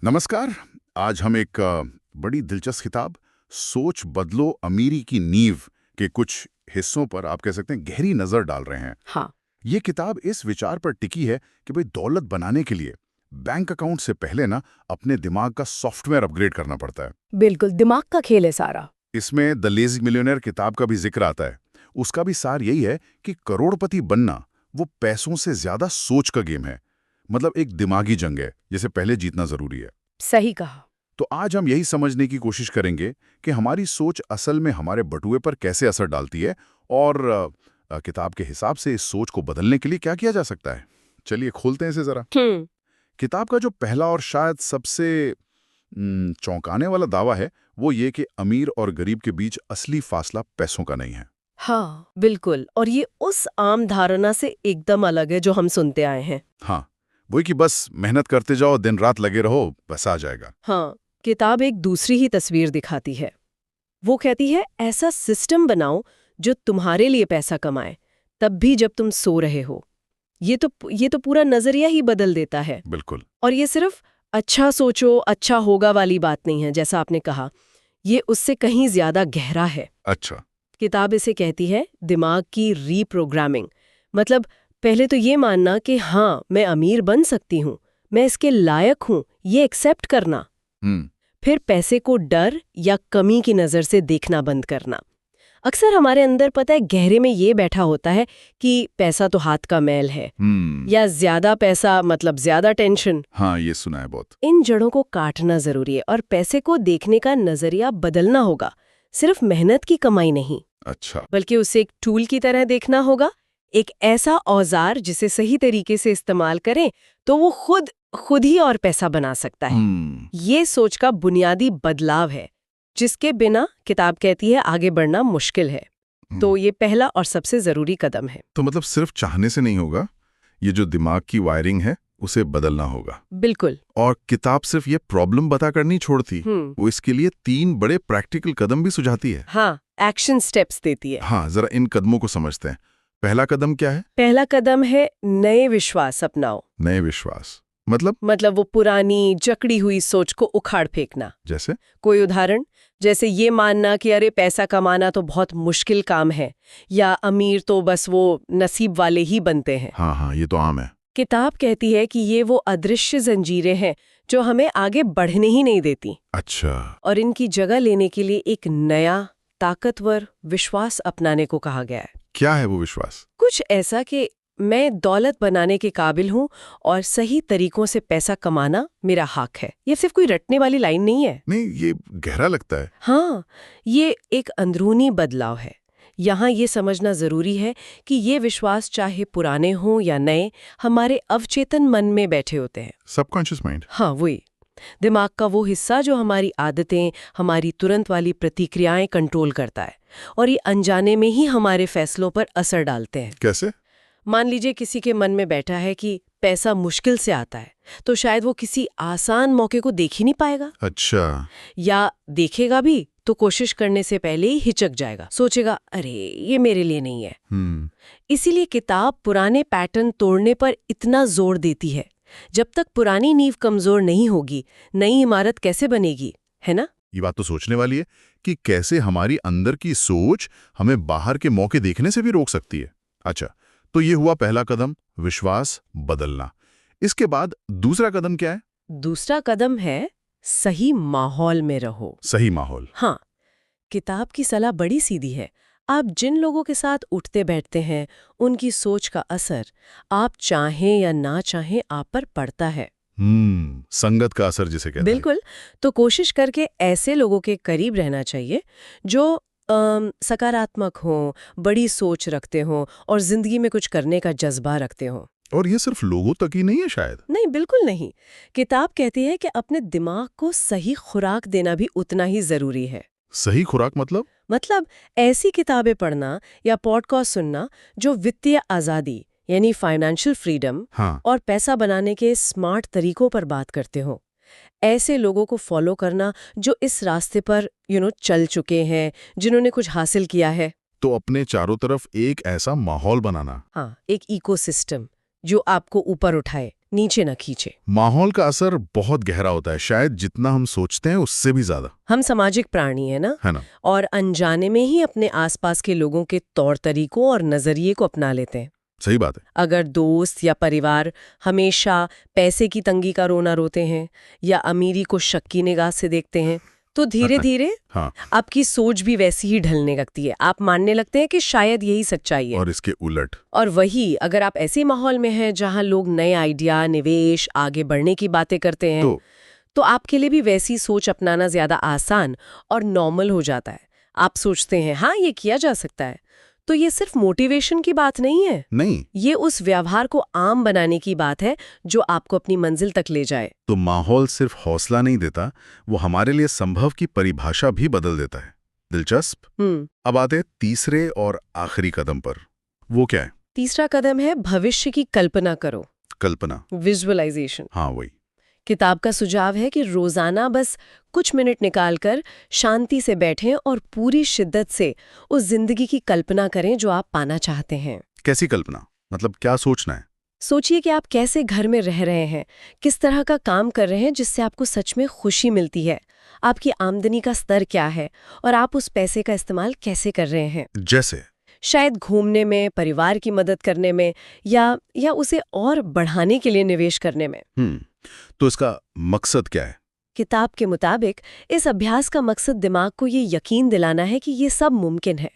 नमस्कार। आज हम एक बड़ी दिलचस्प किताब सोच बदलो अमीरी की नींव के कुछ हिस्सों पर आप कह सकते हैं गहरी नजर डाल रहे हैं। हाँ। ये किताब इस विचार पर टिकी है कि भाई दौलत बनाने के लिए बैंक अकाउंट से पहले ना अपने दिमाग का सॉफ्टवेयर अपग्रेड करना पड़ता है। बिल्कुल, दिमाग का खेल है सारा। इसमें द लेजी मिलियनेयर किताब का भी जिक्र आता है। उसका भी सार यही है कि करोड़पति बनना वो पैसों से ज्यादा सोच का गेम है। मतलब एक दिमागी जंग है जिसे पहले जीतना जरूरी है। सही कहा। तो आज हम यही समझने की कोशिश करेंगे कि हमारी सोच असल में हमारे बटुए पर कैसे असर डालती है और किताब के हिसाब से इस सोच को बदलने के लिए क्या किया जा सकता है। चलिए खोलते हैं इसे जरा। किताब का जो पहला और शायद सबसे चौंकाने वाला दावा है वो ये कि अमीर और गरीब के बीच असली फासला पैसों का नहीं है। हाँ, बिल्कुल। और ये उस आम धारणा से एकदम अलग है जो हम सुनते आए हैं। हाँ, वही कि बस मेहनत करते जाओ, दिन रात लगे रहो, पैसा आ जाएगा। हाँ, किताब एक दूसरी ही तस्वीर दिखाती है। वो कहती है ऐसा सिस्टम बनाओ जो तुम्हारे लिए पैसा कमाए, तब भी जब तुम सो रहे हो। ये तो पूरा नजरिया ही बदल देता है। बिल्कुल। और ये सिर्फ अच्छा सोचो अच्छा होगा वाली बात नहीं है, जैसा आपने कहा। ये उससे कहीं ज्यादा गहरा है। अच्छा। किताब इसे कहती है दिमाग की रीप्रोग्रामिंग। मतलब पहले तो ये मानना कि हाँ, मैं अमीर बन सकती हूँ, मैं इसके लायक हूँ, ये एक्सेप्ट करना। हम्म। फिर पैसे को डर या कमी की नज़र से देखना बंद करना। अक्सर हमारे अंदर पता है गहरे में ये बैठा होता है कि पैसा तो हाथ का मैल है, या ज्यादा पैसा मतलब ज्यादा टेंशन। हाँ, ये सुना है बहुत। इन जड़ों को काटना जरूरी है और पैसे को देखने का नजरिया बदलना होगा। सिर्फ मेहनत की कमाई नहीं, अच्छा। बल्कि उसे एक टूल की तरह देखना होगा, एक ऐसा औजार जिसे सही तरीके से इस्तेमाल करें तो वो खुद ही और पैसा बना सकता है। ये सोच का बुनियादी बदलाव है, जिसके बिना किताब कहती है आगे बढ़ना मुश्किल है। तो ये पहला और सबसे जरूरी कदम है। तो मतलब सिर्फ चाहने से नहीं होगा, ये जो दिमाग की वायरिंग है उसे बदलना होगा। बिल्कुल। और किताब सिर्फ ये प्रॉब्लम बताकर नहीं छोड़ती, वो इसके लिए 3 बड़े प्रैक्टिकल कदम भी सुझाती है। हाँ, एक्शन स्टेप्स देती है। हाँ, जरा इन कदमों को समझते हैं। पहला कदम क्या है? पहला कदम है नए विश्वास अपनाओ। नए विश्वास मतलब वो पुरानी जकड़ी हुई सोच को उखाड़ फेंकना। जैसे? कोई उदाहरण? जैसे ये मानना कि अरे पैसा कमाना तो बहुत मुश्किल काम है, या अमीर तो बस वो नसीब वाले ही बनते हैं। हाँ, ये तो आम है। किताब कहती है कि ये वो अदृश्य जंजीरें हैं जो हमें आगे बढ़ने ही नहीं देती। अच्छा। और इनकी जगह लेने के लिए एक नया ताकतवर विश्वास अपनाने को कहा गया है। क्या है वो विश्वास? कुछ ऐसा कि मैं दौलत बनाने के काबिल हूँ और सही तरीकों से पैसा कमाना मेरा हक है। ये सिर्फ कोई रटने वाली लाइन नहीं है। नहीं, ये गहरा लगता है। हाँ, ये एक अंदरूनी बदलाव है। यहाँ ये समझना जरूरी है कि ये विश्वास चाहे पुराने हों या नए, हमारे अवचेतन मन में बैठे होते हैं। Subconscious mind. हाँ, वही दिमाग का वो हिस्सा जो हमारी आदतें, हमारी तुरंत वाली प्रतिक्रियाएं कंट्रोल करता है, और ये अनजाने में ही हमारे फैसलों पर असर डालते हैं। कैसे? मान लीजिए किसी के मन में बैठा है कि पैसा मुश्किल से आता है, तो शायद वो किसी आसान मौके को देख ही नहीं पाएगा। अच्छा। या देखेगा भी तो कोशिश करने से पहले ही हिचक जाएगा, सोचेगा अरे ये मेरे लिए नहीं है। इसीलिए किताब पुराने पैटर्न तोड़ने पर इतना जोर देती है। जब तक पुरानी नींव कमजोर नहीं होगी, नई इमारत कैसे बनेगी, है ना? ये बात तो सोचने वाली है कि कैसे हमारी अंदर की सोच हमें बाहर के मौके देखने से भी रोक सकती है। अच्छा, तो ये हुआ पहला कदम, विश्वास बदलना। इसके बाद दूसरा कदम क्या है? दूसरा कदम है सही माहौल में रहो। सही माहौल। हाँ, किताब की सलाह बड़ी सीधी है। आप जिन लोगों के साथ उठते बैठते हैं, उनकी सोच का असर आप चाहें या ना चाहें आप पर पड़ता है। संगत का असर जिसे कहते हैं। बिल्कुल। तो कोशिश करके ऐसे लोगों के करीब रहना चाहिए जो सकारात्मक हों, बड़ी सोच रखते हों और जिंदगी में कुछ करने का जज्बा रखते हों। और ये सिर्फ लोगों तक ही नहीं है शायद। नहीं, बिल्कुल नहीं। किताब कहती है कि अपने दिमाग को सही खुराक देना भी उतना ही जरूरी है। सही खुराक मतलब ऐसी किताबें पढ़ना या पॉडकास्ट सुनना जो वित्तीय आज़ादी यानी फाइनेंशियल फ्रीडम और पैसा बनाने के स्मार्ट तरीकों पर बात करते हो। ऐसे लोगों को फॉलो करना जो इस रास्ते पर चल चुके हैं, जिन्होंने कुछ हासिल किया है। तो अपने चारों तरफ एक ऐसा माहौल बनाना। हाँ, एक इकोसिस्टम जो आपको ऊपर उठाए। नीचे न खींचे। माहौल का असर बहुत गहरा होता है, शायद जितना हम सोचते हैं उससे भी ज्यादा, हम सामाजिक प्राणी है ना, और अनजाने में ही अपने आसपास के लोगों के तौर तरीकों और नजरिए को अपना लेते हैं। सही बात है। अगर दोस्त या परिवार हमेशा पैसे की तंगी का रोना रोते हैं या अमीरी को शक की निगाह से देखते हैं, तो धीरे धीरे आपकी सोच भी वैसी ही ढलने लगती है। आप मानने लगते हैं कि शायद यही सच्चाई है। और इसके उलट। और वही अगर आप ऐसे माहौल में हैं जहां लोग नए आइडिया, निवेश, आगे बढ़ने की बातें करते हैं, तो आपके लिए भी वैसी सोच अपनाना ज्यादा आसान और नॉर्मल हो जाता है। आप सोचते हैं हाँ ये किया जा सकता है। तो ये सिर्फ मोटिवेशन की बात नहीं है, नहीं, ये उस व्यवहार को आम बनाने की बात है जो आपको अपनी मंजिल तक ले जाए। तो माहौल सिर्फ हौसला नहीं देता, वो हमारे लिए संभव की परिभाषा भी बदल देता है। दिलचस्प। अब आते तीसरे और आखिरी कदम पर। वो क्या है? तीसरा कदम है भविष्य की कल्पना करो। कल्पना, विजुअलाइजेशन। हाँ वही। किताब का सुझाव है कि रोजाना बस कुछ मिनट निकालकर शांति से बैठें और पूरी शिद्दत से उस जिंदगी की कल्पना करें जो आप पाना चाहते हैं। कैसी कल्पना? मतलब क्या सोचना है? सोचिए कि आप कैसे घर में रह रहे हैं, किस तरह का काम कर रहे हैं जिससे आपको सच में खुशी मिलती है, आपकी आमदनी का स्तर क्या है और आप उस पैसे का इस्तेमाल कैसे कर रहे हैं। जैसे शायद घूमने में, परिवार की मदद करने में या उसे और बढ़ाने के लिए निवेश करने में। तो इसका मकसद क्या है? किताब के मुताबिक इस अभ्यास का मकसद दिमाग को ये यकीन दिलाना है कि ये सब मुमकिन है।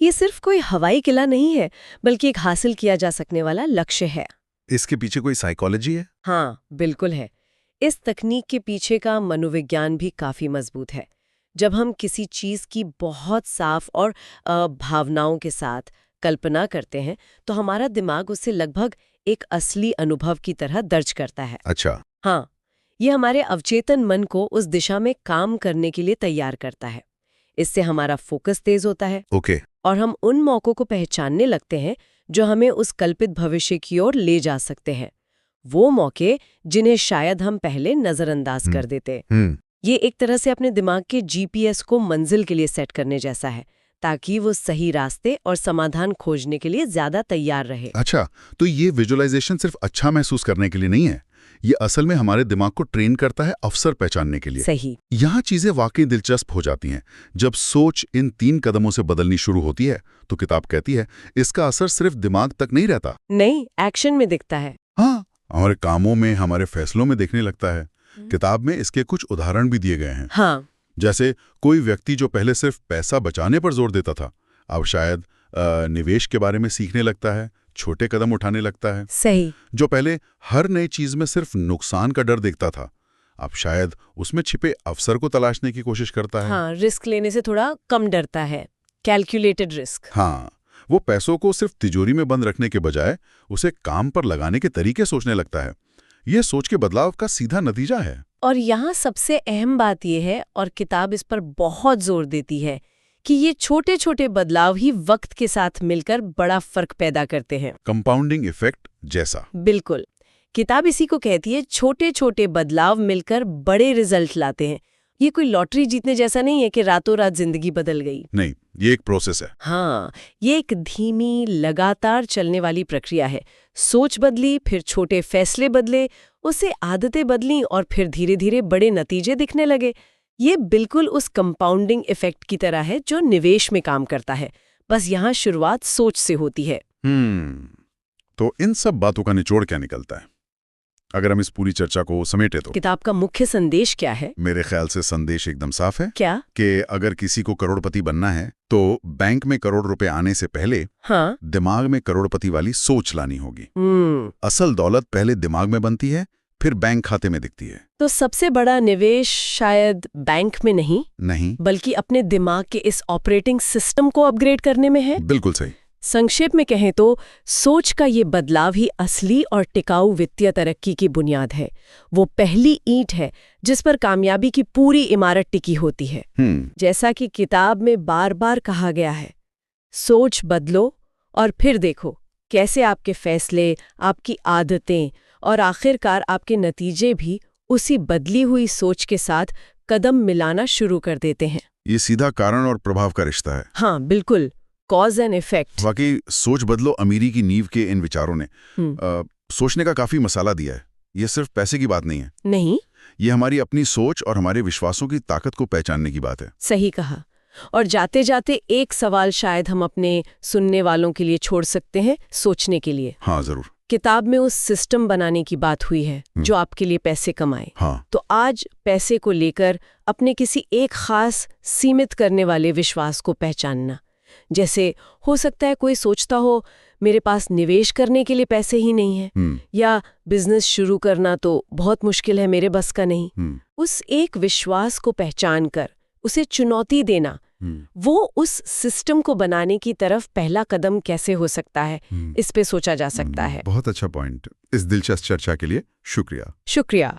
ये सिर्फ कोई हवाई किला नहीं है, बल्कि एक हासिल किया जा सकने वाला लक्ष्य है। इसके पीछे कोई साइकोलॉजी है? हाँ, बिल्कुल है। इस तकनीक के पीछे का मनोविज्ञान भी काफी मजबूत है। जब हम किसी चीज की बहुत साफ और भावनाओं के साथ कल्पना करते हैं, तो हमारा दिमाग उसे लगभग एक असली अनुभव की तरह दर्ज करता है। अच्छा। हाँ, ये हमारे अवचेतन मन को उस दिशा में काम करने के लिए तैयार करता है। इससे हमारा फोकस तेज होता है। ओके। और हम उन मौकों को पहचानने लगते हैं जो हमें उस कल्पित भविष्य की ओर ले जा सकते हैं, वो मौके जिन्हें शायद हम पहले नजरअंदाज कर देते। ये एक तरह से अपने दिमाग के जीपीएस को मंजिल के लिए सेट करने जैसा है, ताकि वो सही रास्ते और समाधान खोजने के लिए ज्यादा तैयार रहे। अच्छा, तो ये विजुअलाइजेशन सिर्फ अच्छा महसूस करने के लिए नहीं है, ये असल में हमारे दिमाग को ट्रेन करता है अवसर पहचानने के लिए। सही। यहाँ चीजें वाकई दिलचस्प हो जाती हैं। जब सोच इन 3 कदमों से बदलनी शुरू होती है, तो किताब कहती है इसका असर सिर्फ दिमाग तक नहीं रहता, नहीं, एक्शन में दिखता है। हाँ, हमारे कामों में, हमारे फैसलों में दिखने लगता है। किताब में इसके कुछ उदाहरण भी दिए गए हैं। हाँ। जैसे कोई व्यक्ति जो पहले सिर्फ पैसा बचाने पर जोर देता था, अब शायद निवेश के बारे में सीखने लगता है, छोटे कदम उठाने लगता है। सही। जो पहले हर नई चीज में सिर्फ नुकसान का डर देखता था, अब शायद उसमें छिपे अवसर को तलाशने की कोशिश करता है। हाँ, रिस्क लेने से थोड़ा कम डरता है, कैलकुलेटेड रिस्क। हाँ, वो पैसों को सिर्फ तिजोरी में बंद रखने के बजाय उसे काम पर लगाने के तरीके सोचने लगता है। ये सोच के बदलाव का सीधा नतीजा है। और यहाँ सबसे अहम बात यह है, और किताब इस पर बहुत जोर देती है, कि ये छोटे छोटे बदलाव ही वक्त के साथ मिलकर बड़ा फर्क पैदा करते हैं। कंपाउंडिंग इफेक्ट जैसा। बिल्कुल। किताब इसी को कहती है, छोटे छोटे बदलाव मिलकर बड़े रिजल्ट लाते हैं। ये कोई लॉटरी जीतने जैसा नहीं है कि रातों रात जिंदगी बदल गई। नहीं, ये एक प्रोसेस है। हाँ, ये एक धीमी, लगातार चलने वाली प्रक्रिया है। सोच बदली, फिर छोटे फैसले बदले, उससे आदतें बदली और फिर धीरे धीरे बड़े नतीजे दिखने लगे। ये बिल्कुल उस कंपाउंडिंग इफेक्ट की तरह है जो निवेश में काम करता है, बस यहाँ शुरुआत सोच से होती है। तो इन सब बातों का निचोड़ क्या निकलता है, अगर हम इस पूरी चर्चा को समेटे तो? किताब का मुख्य संदेश क्या है? मेरे ख्याल से संदेश एकदम साफ है। क्या? कि अगर किसी को करोड़पति बनना है तो बैंक में करोड़ रुपए आने से पहले दिमाग में करोड़पति वाली सोच लानी होगी। असल दौलत पहले दिमाग में बनती है, फिर बैंक खाते में दिखती है। तो सबसे बड़ा निवेश शायद बैंक में नहीं, बल्कि अपने दिमाग के इस ऑपरेटिंग सिस्टम को अपग्रेड करने में है। बिल्कुल सही। संक्षेप में कहें तो सोच का ये बदलाव ही असली और टिकाऊ वित्तीय तरक्की की बुनियाद है। वो पहली ईंट है जिस पर कामयाबी की पूरी इमारत टिकी होती है। जैसा कि किताब में बार बार कहा गया है, सोच बदलो और फिर देखो कैसे आपके फैसले, आपकी आदतें और आखिरकार आपके नतीजे भी उसी बदली हुई सोच के साथ कदम मिलाना शुरू कर देते हैं। ये सीधा कारण और प्रभाव का रिश्ता है। हाँ, बिल्कुल, कॉज एंड इफेक्ट। वाकई सोच बदलो अमीरी की नींव के इन विचारों ने सोचने का काफी मसाला दिया है। ये सिर्फ पैसे की बात नहीं है, नहीं, ये हमारी अपनी सोच और हमारे विश्वासों की ताकत को पहचानने की बात है। सही कहा। और जाते जाते एक सवाल शायद हम अपने सुनने वालों के लिए छोड़ सकते हैं, सोचने के लिए। हाँ, जरूर। किताब में उस सिस्टम बनाने की बात हुई है जो आपके लिए पैसे कमाए। हाँ। तो आज पैसे को लेकर अपने किसी एक खास सीमित करने वाले विश्वास को पहचानना। जैसे हो सकता है कोई सोचता हो मेरे पास निवेश करने के लिए पैसे ही नहीं है, या बिजनेस शुरू करना तो बहुत मुश्किल है, मेरे बस का नहीं। उस एक विश्वास को पहचान कर उसे चुनौती देना, वो उस सिस्टम को बनाने की तरफ पहला कदम कैसे हो सकता है, इस पे सोचा जा सकता है। बहुत अच्छा पॉइंट। इस दिलचस्प चर्चा के लिए शुक्रिया। शुक्रिया।